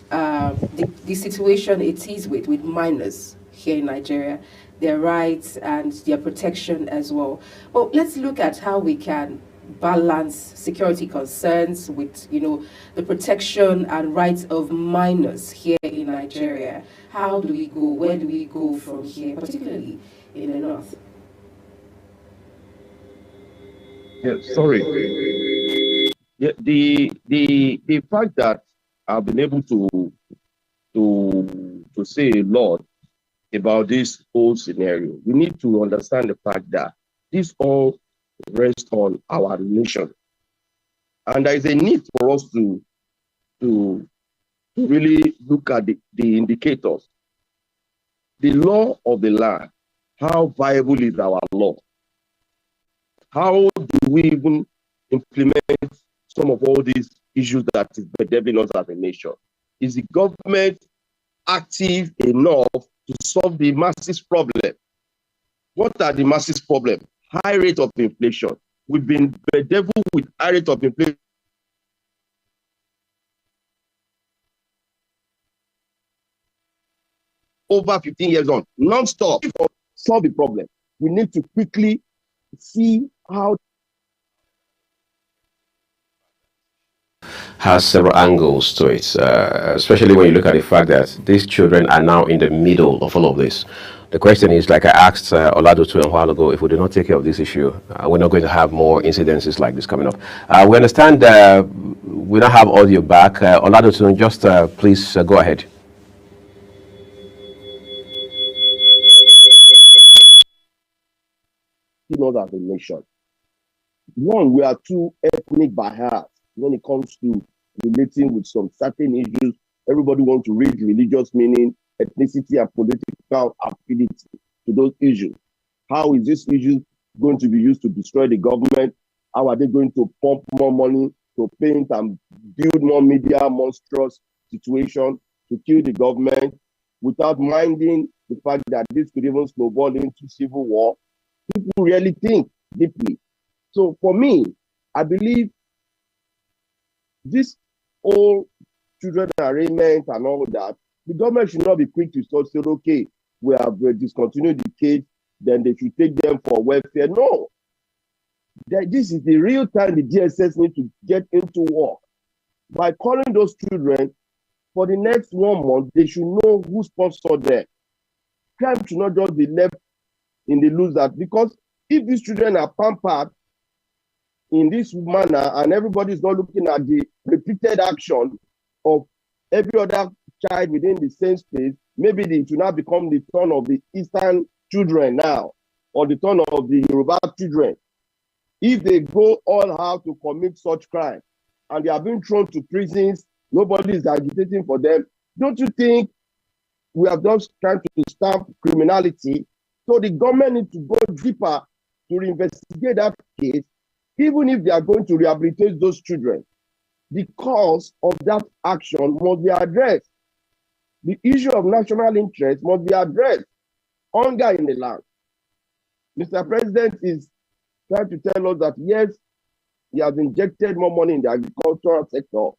the situation it is with minors here in Nigeria, their rights and their protection as well. Well, let's look at how we can balance security concerns with, the protection and rights of minors here in Nigeria. How do we go? Where do we go from here, particularly in the north? Yeah, sorry. Yeah, the fact that I've been able to say a lot about this whole scenario, we need to understand the fact that this all rests on our nation. And there is a need for us to really look at the indicators. The law of the land, how viable is our law? How do we even implement some of all these issues that is bedeviling us as a nation? Is the government active enough to solve the masses problem? What are the masses problem? High rate of inflation. We've been bedeviled with high rate of inflation over 15 years on, non-stop. To solve the problem, we need to quickly see how has several angles to it, especially when you look at the fact that these children are now in the middle of all of this. The question is, like I asked Oladotu a while ago, if we do not take care of this issue, we're not going to have more incidences like this coming up. We understand we don't have audio back. Oladotu, just please go ahead. As a nation. One, we are too ethnic by heart when it comes to relating with some certain issues. Everybody wants to read religious meaning, ethnicity, and political affinity to those issues. How is this issue going to be used to destroy the government? How are they going to pump more money to paint and build more media monstrous situation to kill the government without minding the fact that this could even snowball into civil war? People really think deeply. So for me, I believe this whole children arraignment and all that, the government should not be quick to say, okay, we have discontinued the case, then they should take them for welfare. No. This is the real time the DSS need to get into work. By calling those children, for the next 1 month, they should know who sponsored them. Crime should not just be left in the loser, because if these children are pampered in this manner and everybody is not looking at the repeated action of every other child within the same space, maybe it will now become the turn of the Eastern children now, or the turn of the Yoruba children. If they go all out to commit such crime and they are being thrown to prisons, nobody is agitating for them, don't you think we are just trying to stop criminality? So the government needs to go deeper to investigate that case, even if they are going to rehabilitate those children. The cause of that action must be addressed. The issue of national interest must be addressed. Hunger in the land. Mr. President is trying to tell us that, yes, he has injected more money in the agricultural sector.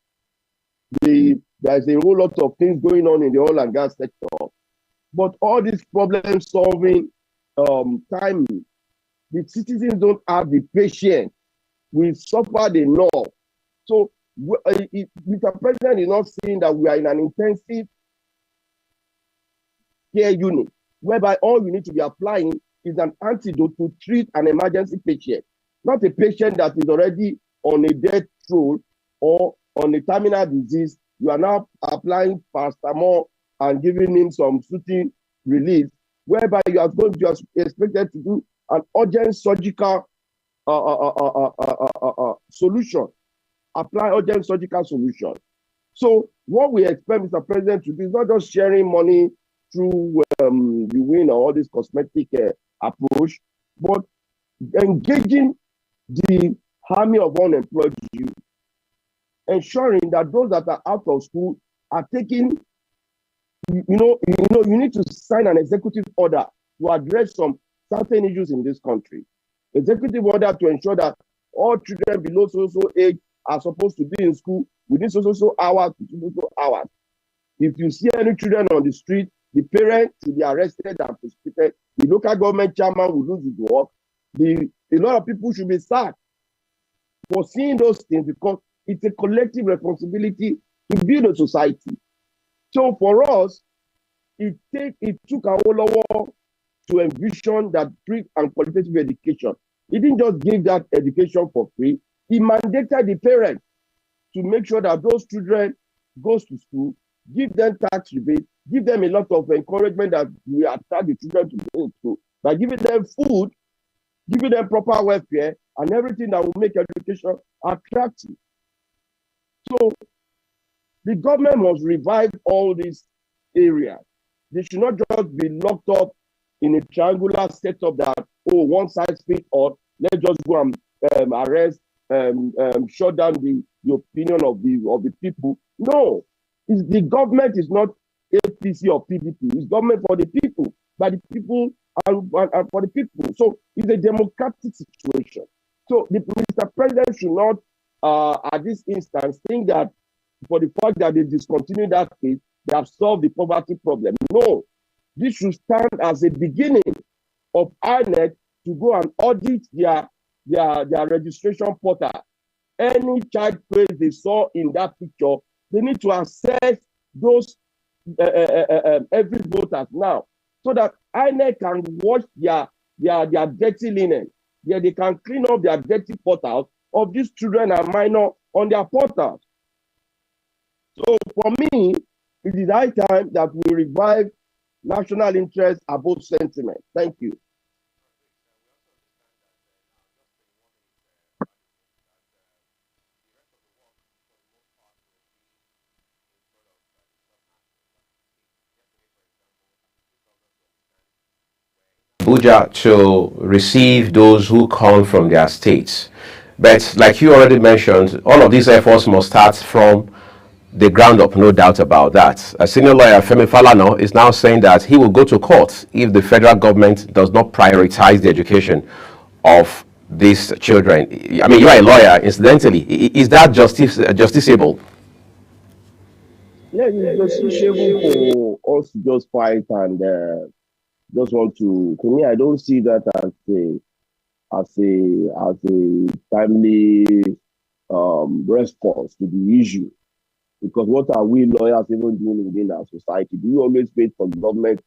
There's a whole lot of things going on in the oil and gas sector. But all these problem solving timing, the citizens don't have the patience. We've suffered enough. So Mr. President is not saying that we are in an intensive care unit, whereby all you need to be applying is an antidote to treat an emergency patient, not a patient that is already on a death row or on a terminal disease. You are now applying paracetamol and giving him some soothing relief, whereby you are expected to do an urgent surgical solution, apply urgent surgical solution. So what we expect Mr. President to do is not just sharing money through the win or all this cosmetic approach, but engaging the army of unemployed youth, ensuring that those that are out of school are taking, you need to sign an executive order to address some certain issues in this country. Executive order to ensure that all children below so age are supposed to be in school within so hours to so hours. If you see any children on the street, the parents should be arrested and prosecuted. The local government chairman will lose his work. A lot of people should be sacked for seeing those things, because it's a collective responsibility to build a society. So for us, it took Awolowo to envision that free and qualitative education. He didn't just give that education for free. He mandated the parents to make sure that those children goes to school, give them tax rebate, give them a lot of encouragement that we attract the children to go to school by giving them food, giving them proper welfare, and everything that will make education attractive. So the government must revive all these areas. They should not just be locked up in a triangular setup that, one size fits all, let's just go and arrest, shut down the opinion of the people. No, the government is not APC or PDP. It's government for the people, by the people, and for the people. So it's a democratic situation. So the Mr. President should not, at this instance, think that for the fact that they discontinued that case, they have solved the poverty problem. No, this should stand as a beginning of INEC to go and audit their registration portal. Any child praise they saw in that picture, they need to assess those every voters now. so that INEC can wash their dirty linen. Yeah, they can clean up their dirty portals of these children and minors on their portals. So for me, it is high time that we revive national interest above sentiment. Thank you. Abuja to receive those who come from their states. But like you already mentioned, all of these efforts must start from the ground up, no doubt about that. A senior lawyer, Femi Falana, is now saying that he will go to court if the federal government does not prioritize the education of these children. I mean, you are a lawyer, incidentally. Is that justiciable? Yeah, it's justiciable for us to just fight and just want to me, I don't see that as a timely response to the issue. Because what are we lawyers even doing within our society? Do we always wait for the government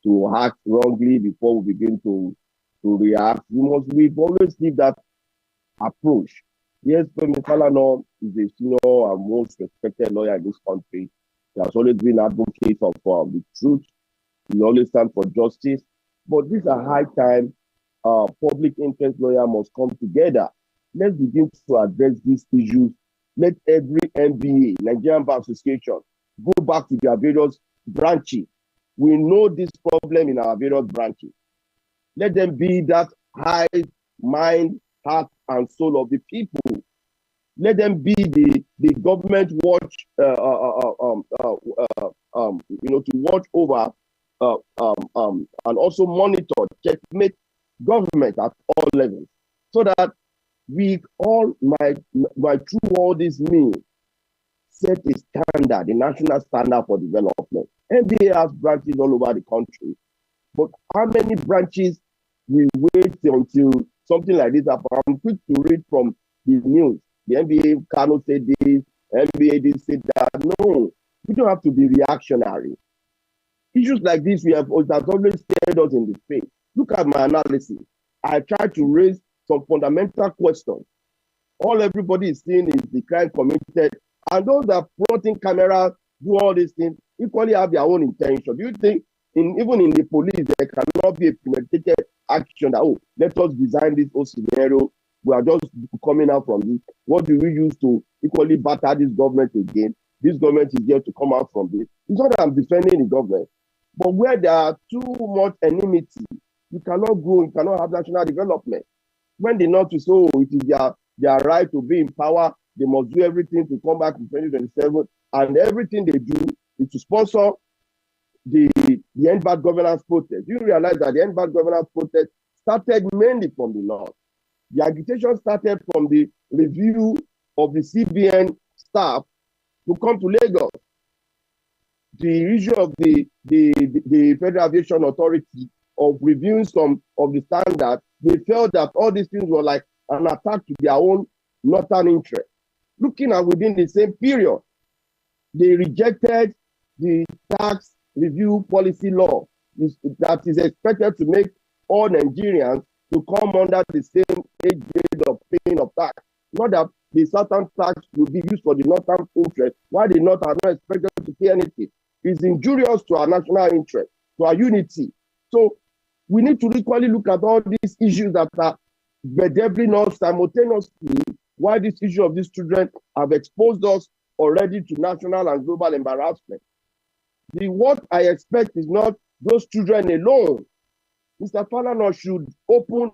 to act wrongly before we begin to react? We've always leave that approach. Yes, Femi Falana is a senior and most respected lawyer in this country. He has always been an advocate of the truth. He always stand for justice. But this is a high time public interest lawyer must come together. Let's begin to address these issues. Let every NBA, Nigerian Bar Association, go back to their various branches. We know this problem in our various branches. Let them be that high mind, heart, and soul of the people. Let them be the government watch, to watch over and also monitor, checkmate government at all levels, so that we all might through all this means set a standard, a national standard for development. NBA has branches all over the country, but how many branches we wait until something like this happens? I'm quick to read from the news. The NBA cannot say this, NBA did say that. No, we don't have to be reactionary. Issues like this has always stared us in the face. Look at my analysis. I try to raise some fundamental questions. All everybody is seeing is the crime committed, and those that brought in cameras, do all these things, equally have their own intention. Do you think even in the police there cannot be a premeditated action that, oh, let us design this whole scenario, we are just coming out from this, what do we use to equally batter this government again? This government is here to come out from this. It's not that I'm defending the government, but where there are too much enmity, you cannot grow, you cannot have national development. When the North is so, it is their right to be in power, they must do everything to come back in 2027, and everything they do is to sponsor the End Bad Governance protest. You realize that the End Bad Governance protest started mainly from the North. The agitation started from the review of the CBN staff to come to Lagos. The issue of the Federal Aviation Authority of reviewing some of the standards, they felt that all these things were like an attack to their own northern interest. Looking at within the same period, they rejected the tax review policy law that is expected to make all Nigerians to come under the same age grade of paying of tax. Not that the southern tax will be used for the northern interest, while the north are not expected to pay anything. It's injurious to our national interest, to our unity. So we need to equally look at all these issues that are bedeviling us simultaneously, why this issue of these children have exposed us already to national and global embarrassment. What I expect is not those children alone. Mr. Falana should open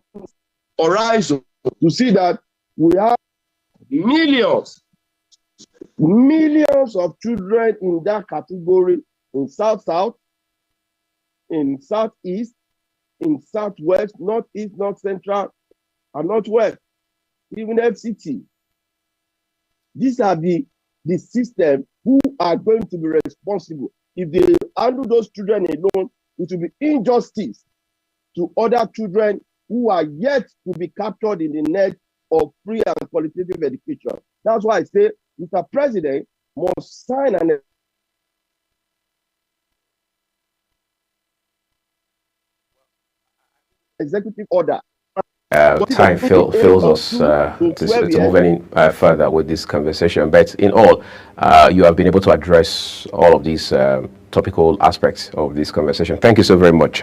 horizons to see that we have millions of children in that category in South-South, in Southeast, in Southwest, Northeast, North Central, and Northwest, even FCT. These are the system who are going to be responsible. If they handle those children alone, it will be injustice to other children who are yet to be captured in the net of free and qualitative education. That's why I say Mr. President must sign an executive order. Time fails us to move any further with this conversation. But in all, you have been able to address all of these topical aspects of this conversation. Thank you so very much,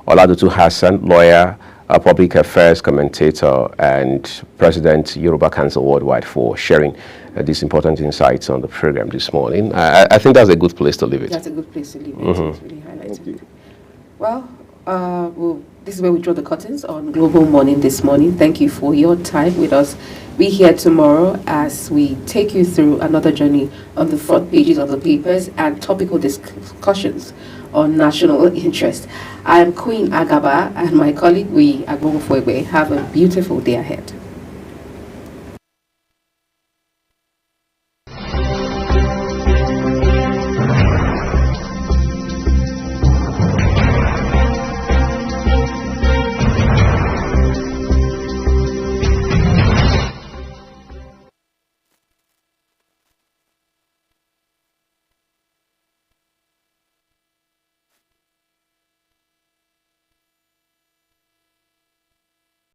Oladutu Hassan, lawyer, public affairs commentator, and President Yoruba Council Worldwide, for sharing these important insights on the program this morning. I think that's a good place to leave it. That's a good place to leave it. It's really highlighted. Well, this is where we draw the curtains on Global Morning this morning. Thank you for your time with us. Be here tomorrow as we take you through another journey on the front pages of the papers and topical discussions on national interest. I am Queen Agaba, and my colleague, Agbomo Fuegbe. Have a beautiful day ahead.